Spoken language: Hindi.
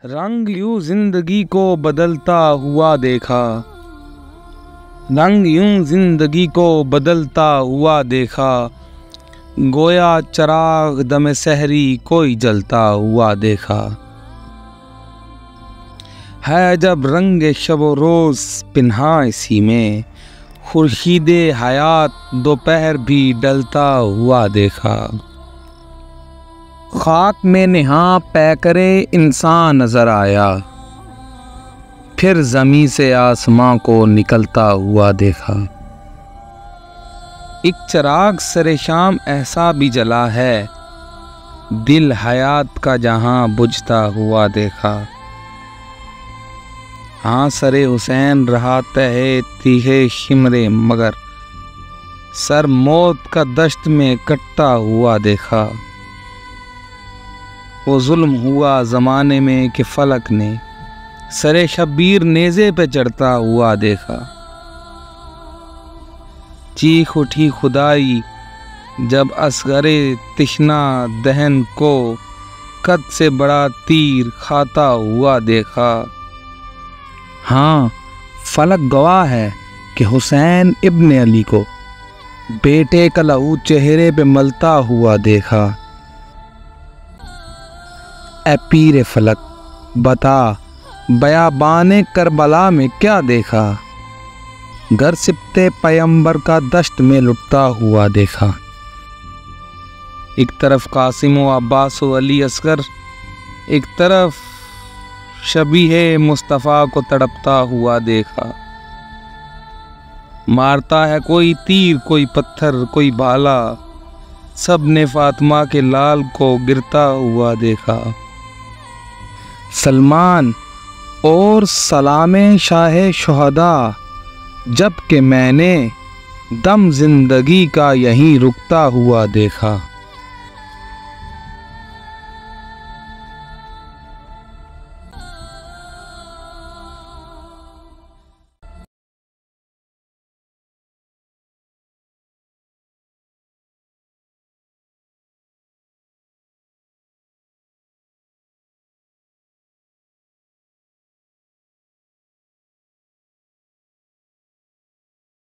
रंग यूं जिंदगी को बदलता हुआ देखा, रंग यूं जिंदगी को बदलता हुआ देखा, गोया चराग दम सहरी कोई जलता हुआ देखा। है जब रंग शब रोज़ पिन्हा इसी में, खुर्शीदे हयात दोपहर भी डलता हुआ देखा। खाक में नेहा पैकरे इंसान नजर आया, फिर ज़मीं से आसमां को निकलता हुआ देखा। एक चिराग सरे शाम ऐसा भी जला है, दिल हयात का जहां बुझता हुआ देखा। हाँ सरे हुसैन रहा तहे तीहे शिमरे, मगर सर मौत का दश्त में कटता हुआ देखा। वो जुल्म हुआ ज़माने में कि फलक ने सरे शब्बीर नेज़े पे चढ़ता हुआ देखा। चीख उठी खुदाई जब असगरे तिश्ना दहन को कद से बड़ा तीर खाता हुआ देखा। हाँ फलक गवाह है कि हुसैन इब्ने अली को बेटे का लहू चेहरे पे मलता हुआ देखा। ए पीरे फलक बता, बयाबाने करबला में क्या देखा, घर सिपते पैगंबर का दश्त में लुटता हुआ देखा। एक तरफ कासिम व अब्बास व अली असगर, एक तरफ शबीह मुस्तफ़ा को तड़पता हुआ देखा। मारता है कोई तीर कोई पत्थर कोई भाला, सब ने फातिमा के लाल को गिरता हुआ देखा। सलमान और सलामे शाह शुहदा, जबकि मैंने दम जिंदगी का यहीं रुकता हुआ देखा।